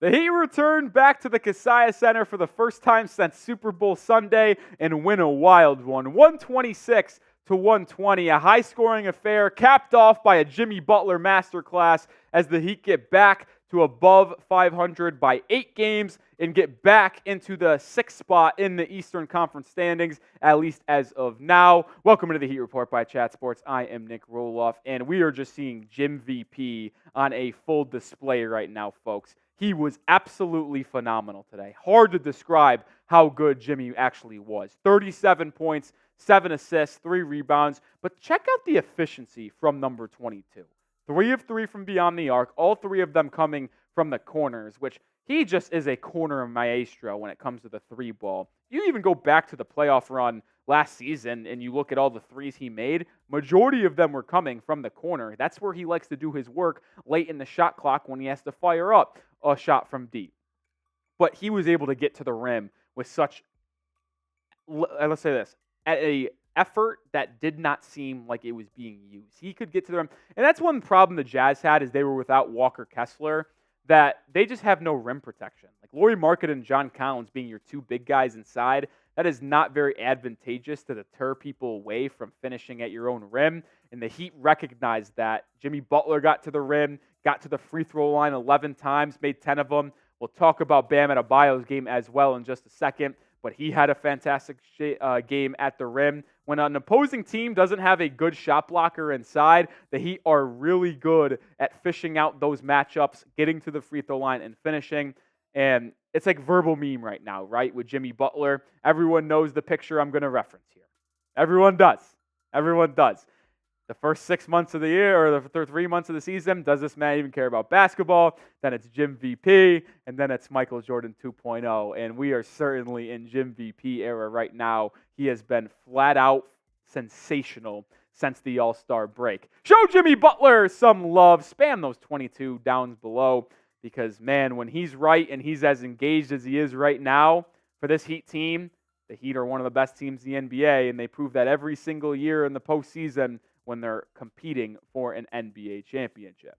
The Heat return back to the Kaseya Center for the first time since Super Bowl Sunday and win a wild one. 126-120, a high-scoring affair capped off by a Jimmy Butler masterclass as the Heat get back to above 500 by 8 games and get back into the 6th spot in the Eastern Conference standings, at least as of now. Welcome to the Heat Report by Chat Sports. I am Nic Rohloff, and we are just seeing Jim VP on a full display right now, folks. He was absolutely phenomenal today. Hard to describe how good Jimmy actually was. 37 points, 7 assists, 3 rebounds, but check out the efficiency from number 22. 3 of 3 from beyond the arc, all 3 of them coming from the corners, which he just is a corner maestro when it comes to the 3 ball. You even go back to the playoff run last season and you look at all the threes he made, majority of them were coming from the corner. That's where he likes to do his work late in the shot clock when he has to fire up a shot from deep. But he was able to get to the rim with such, let's say this, at a effort that did not seem like it was being used. He could get to the rim. And that's one problem the Jazz had is they were without Walker Kessler, that they just have no rim protection. Like Lauri Markkanen and John Collins being your 2 big guys inside, that is not very advantageous to deter people away from finishing at your own rim. And the Heat recognized that. Jimmy Butler got to the rim, got to the free throw line 11 times, made 10 of them. We'll talk about Bam Adebayo's game as well in just a second, but he had a fantastic game at the rim. When an opposing team doesn't have a good shot blocker inside, the Heat are really good at fishing out those matchups, getting to the free throw line and finishing. And it's like verbal meme right now, right, with Jimmy Butler. Everyone knows the picture I'm going to reference here. Everyone does. Everyone does. The first 6 months of the year, or the 3 months of the season, does this man even care about basketball? Then it's Jim VP, and then it's Michael Jordan 2.0, and we are certainly in Jim VP era right now. He has been flat out sensational since the All-Star break. Show Jimmy Butler some love. Spam those 22 downs below, because, man, when he's right and he's as engaged as he is right now for this Heat team, the Heat are one of the best teams in the NBA, and they prove that every single year in the postseason when they're competing for an NBA championship.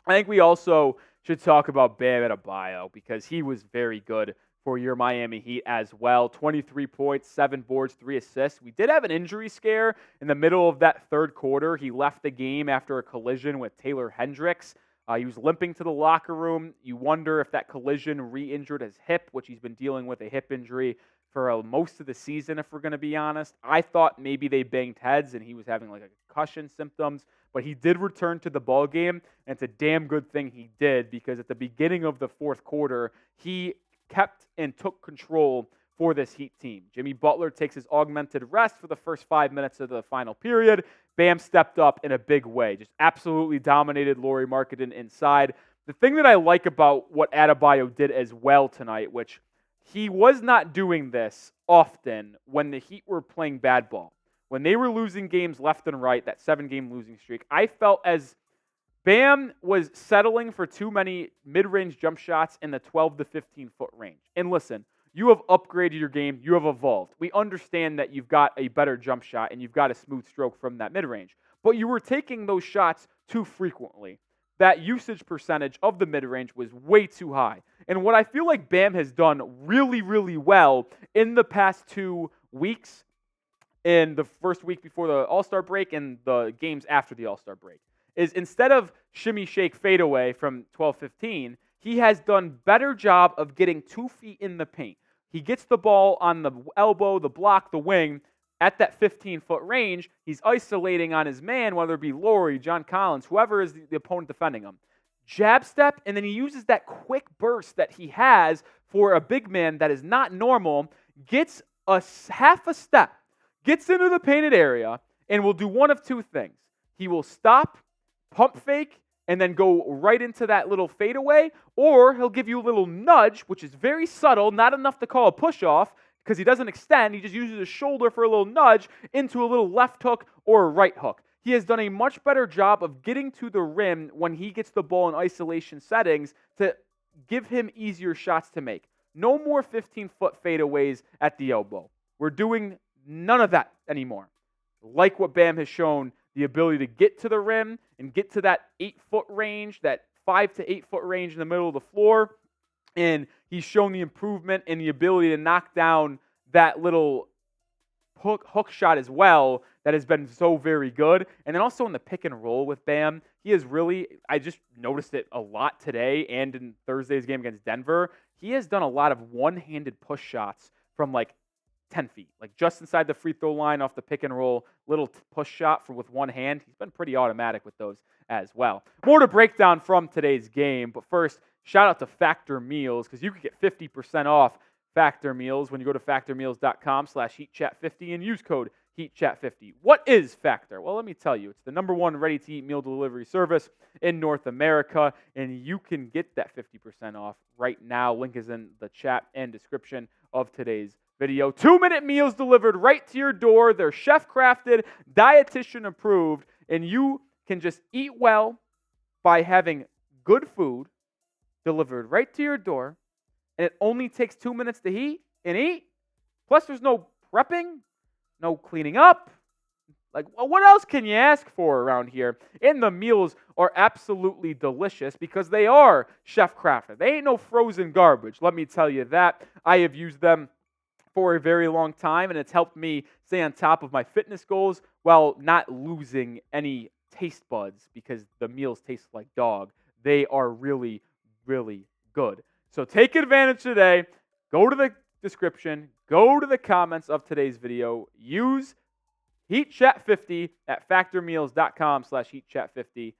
I think we also should talk about Bam Adebayo because he was very good for your Miami Heat as well. 23 points, 7 boards, 3 assists. We did have an injury scare in the middle of that third quarter. He left the game after a collision with Taylor Hendricks. He was limping to the locker room. You wonder if that collision re-injured his hip, which he's been dealing with a hip injury for most of the season, if we're going to be honest. I thought maybe they banged heads and he was having like a concussion symptoms, but he did return to the ball game, and it's a damn good thing he did because at the beginning of the fourth quarter, he kept and took control for this Heat team. Jimmy Butler takes his augmented rest for the first 5 minutes of the final period. Bam stepped up in a big way, just absolutely dominated Lauri Markkanen inside. The thing that I like about what Adebayo did as well tonight, which he was not doing this often when the Heat were playing bad ball. When they were losing games left and right, that 7-game losing streak, I felt as Bam was settling for too many mid-range jump shots in the 12 to 15-foot range. And listen, you have upgraded your game. You have evolved. We understand that you've got a better jump shot and you've got a smooth stroke from that mid-range. But you were taking those shots too frequently. That usage percentage of the mid-range was way too high. And what I feel like Bam has done really, really well in the past 2 weeks, in the first week before the All-Star break and the games after the All-Star break, is instead of shimmy, shake, fade away from 12-15, he has done better job of getting 2 feet in the paint. He gets the ball on the elbow, the block, the wing, at that 15-foot range. He's isolating on his man, whether it be Lauri, John Collins, whoever is the opponent defending him. Jab step, and then he uses that quick burst that he has for a big man that is not normal, gets a half a step, gets into the painted area, and will do one of 2 things. He will stop, pump fake, and then go right into that little fadeaway, or he'll give you a little nudge, which is very subtle, not enough to call a push-off, because he doesn't extend. He just uses his shoulder for a little nudge into a little left hook or a right hook. He has done a much better job of getting to the rim when he gets the ball in isolation settings to give him easier shots to make. No more 15-foot fadeaways at the elbow. We're doing none of that anymore. Like what Bam has shown, the ability to get to the rim and get to that 8-foot range, that 5 to 8-foot range in the middle of the floor. And he's shown the improvement and the ability to knock down that little hook shot as well that has been so very good. And then also in the pick and roll with Bam, he is really, I just noticed it a lot today and in Thursday's game against Denver. He has done a lot of one-handed push shots from like 10 feet, like just inside the free throw line off the pick and roll, little push shot with one hand. He's been pretty automatic with those as well. More to break down from today's game, but first, shout out to Factor Meals because you can get 50% off Factor Meals when you go to factormeals.com/HeatChat50 and use code HeatChat50. What is Factor? Well, let me tell you. It's the #1 ready-to-eat meal delivery service in North America, and you can get that 50% off right now. Link is in the chat and description of today's video. 2-minute meals delivered right to your door. They're chef-crafted, dietitian approved, and you can just eat well by having good food delivered right to your door. And it only takes 2 minutes to heat and eat. Plus, there's no prepping, no cleaning up. Like, what else can you ask for around here? And the meals are absolutely delicious because they are chef-crafted. They ain't no frozen garbage, let me tell you that. I have used them for a very long time, and it's helped me stay on top of my fitness goals while not losing any taste buds because the meals taste like dog. They are really, really good. So take advantage today. Go to the description. Go to the comments of today's video. Use HeatChat50 at factormeals.com/HeatChat50.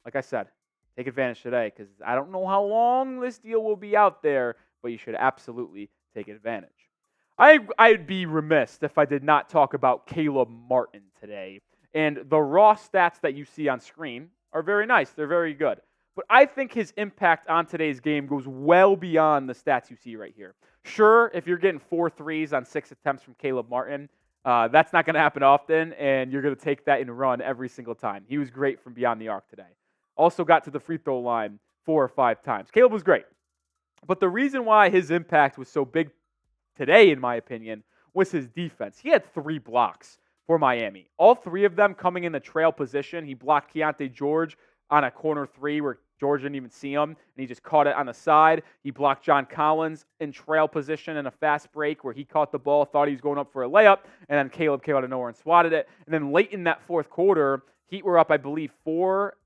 Like I said, take advantage today because I don't know how long this deal will be out there, but you should absolutely take advantage. I'd be remiss if I did not talk about Caleb Martin today. And the raw stats that you see on screen are very nice. They're very good. But I think his impact on today's game goes well beyond the stats you see right here. Sure, if you're getting 4 threes on 6 attempts from Caleb Martin, that's not going to happen often, and you're going to take that and run every single time. He was great from beyond the arc today. Also got to the free throw line 4 or 5 times. Caleb was great. But the reason why his impact was so big today, in my opinion, was his defense. He had 3 blocks for Miami. All 3 of them coming in the trail position. He blocked Keontae George on a corner 3 where George didn't even see him, and he just caught it on the side. He blocked John Collins in trail position in a fast break where he caught the ball, thought he was going up for a layup, and then Caleb came out of nowhere and swatted it. And then late in that fourth quarter, Heat were up, I believe, 4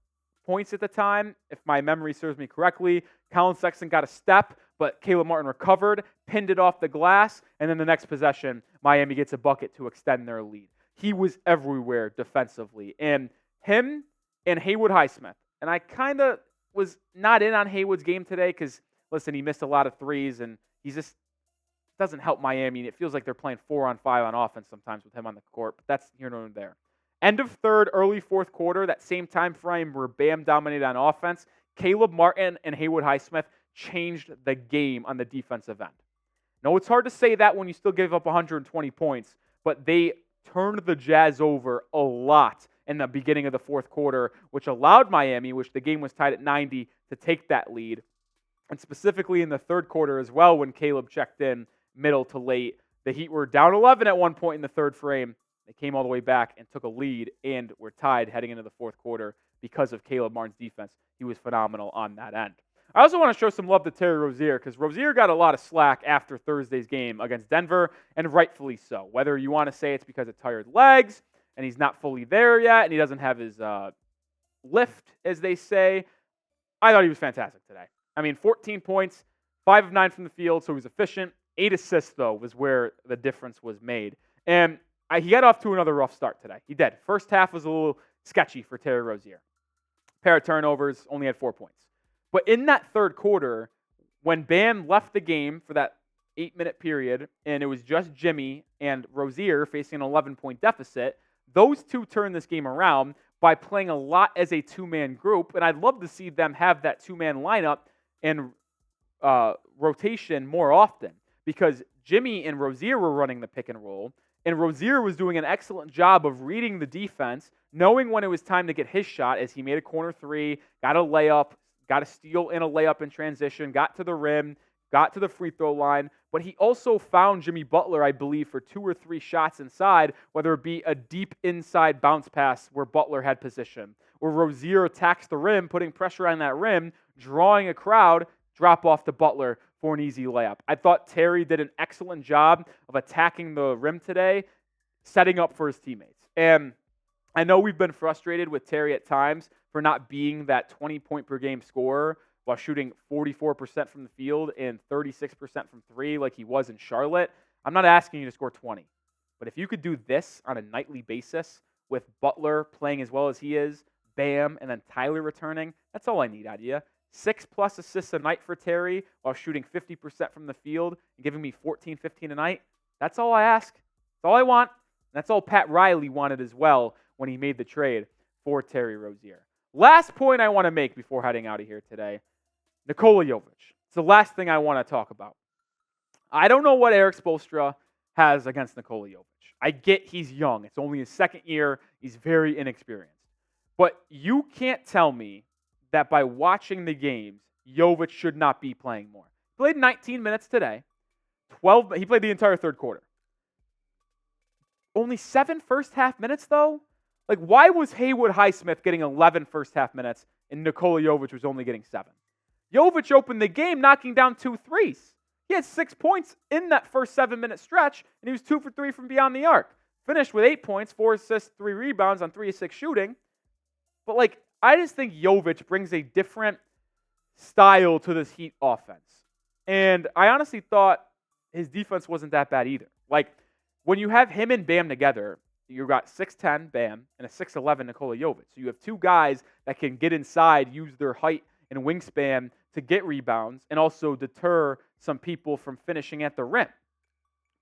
points at the time, if my memory serves me correctly. Colin Sexton got a step, but Caleb Martin recovered, pinned it off the glass, and then the next possession, Miami gets a bucket to extend their lead. He was everywhere defensively. And him and Haywood Highsmith, and I kind of was not in on Haywood's game today because, listen, he missed a lot of threes, and he just doesn't help Miami. It feels like they're playing 4-on-5 on offense sometimes with him on the court, but that's here nor there. End of third, early fourth quarter, that same time frame where Bam dominated on offense, Caleb Martin and Haywood Highsmith changed the game on the defensive end. No, it's hard to say that when you still give up 120 points, but they turned the Jazz over a lot in the beginning of the fourth quarter, which allowed Miami, which the game was tied at 90, to take that lead. And specifically in the third quarter as well, when Caleb checked in middle to late, the Heat were down 11 at one point in the third frame. They came all the way back and took a lead and were tied heading into the fourth quarter because of Caleb Martin's defense. He was phenomenal on that end. I also want to show some love to Terry Rozier because Rozier got a lot of slack after Thursday's game against Denver, and rightfully so. Whether you want to say it's because of tired legs and he's not fully there yet and he doesn't have his lift, as they say, I thought he was fantastic today. I mean, 14 points, 5 of 9 from the field, so he was efficient. 8 assists, though, was where the difference was made. And he got off to another rough start today. He did. First half was a little sketchy for Terry Rozier. Pair of turnovers, only had 4 points. But in that third quarter, when Bam left the game for that 8-minute period, and it was just Jimmy and Rozier facing an 11-point deficit, those two turned this game around by playing a lot as a two-man group, and I'd love to see them have that two-man lineup and rotation more often because Jimmy and Rozier were running the pick and roll, and Rozier was doing an excellent job of reading the defense, knowing when it was time to get his shot as he made a corner 3, got a layup, got a steal and a layup in transition, got to the rim, got to the free throw line, but he also found Jimmy Butler, I believe, for 2 or 3 shots inside, whether it be a deep inside bounce pass where Butler had position, or Rozier attacks the rim, putting pressure on that rim, drawing a crowd, drop off to Butler for an easy layup. I thought Terry did an excellent job of attacking the rim today, setting up for his teammates. And I know we've been frustrated with Terry at times for not being that 20-point-per-game scorer while shooting 44% from the field and 36% from three like he was in Charlotte. I'm not asking you to score 20. But if you could do this on a nightly basis with Butler playing as well as he is, Bam, and then Tyler returning, that's all I need out of you. 6+ assists a night for Terry while shooting 50% from the field and giving me 14, 15 a night. That's all I ask. That's all I want. And that's all Pat Riley wanted as well when he made the trade for Terry Rozier. Last point I want to make before heading out of here today, Nikola Jovic. It's the last thing I want to talk about. I don't know what Eric Spoelstra has against Nikola Jovic. I get he's young. It's only his second year. He's very inexperienced. But you can't tell me that by watching the games, Jovic should not be playing more. He played 19 minutes today. He played the entire third quarter. Only 7 first-half minutes, though? Like, why was Haywood Highsmith getting 11 first-half minutes and Nikola Jovic was only getting 7? Jovic opened the game knocking down 2 threes. He had 6 points in that first 7-minute stretch, and he was 2 for 3 from beyond the arc. Finished with 8 points, 4 assists, 3 rebounds on 3 of 6 shooting. But, I just think Jovic brings a different style to this Heat offense. And I honestly thought his defense wasn't that bad either. When you have him and Bam together, you've got 6'10 Bam and a 6'11 Nikola Jovic. So you have 2 guys that can get inside, use their height and wingspan to get rebounds and also deter some people from finishing at the rim.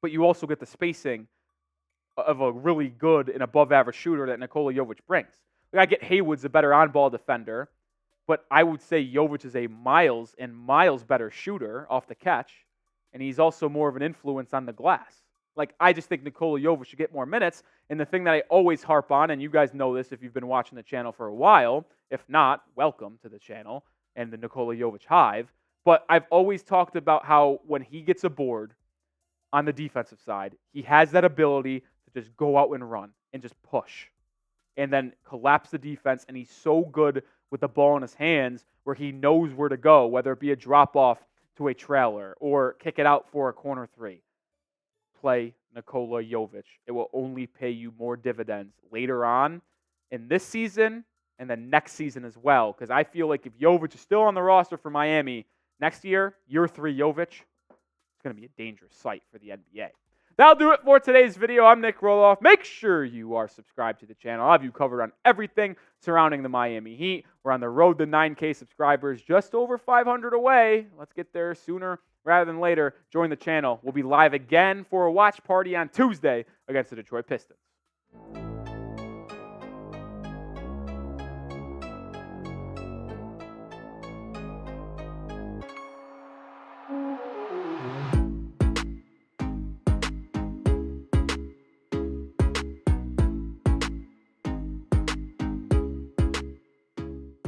But you also get the spacing of a really good and above-average shooter that Nikola Jovic brings. I get Haywood's a better on-ball defender, but I would say Jovic is a miles and miles better shooter off the catch, and he's also more of an influence on the glass. I just think Nikola Jovic should get more minutes, and the thing that I always harp on, and you guys know this if you've been watching the channel for a while, if not, welcome to the channel and the Nikola Jovic Hive, but I've always talked about how when he gets a board on the defensive side, he has that ability to just go out and run and just push and then collapse the defense, and he's so good with the ball in his hands where he knows where to go, whether it be a drop-off to a trailer or kick it out for a corner 3. Play Nikola Jovic. It will only pay you more dividends later on in this season and then next season as well, because I feel like if Jovic is still on the roster for Miami next year, year 3 Jovic, it's going to be a dangerous sight for the NBA. That'll do it for today's video. I'm Nic Rohloff. Make sure you are subscribed to the channel. I'll have you covered on everything surrounding the Miami Heat. We're on the road to 9K subscribers, just over 500 away. Let's get there sooner rather than later. Join the channel. We'll be live again for a watch party on Tuesday against the Detroit Pistons.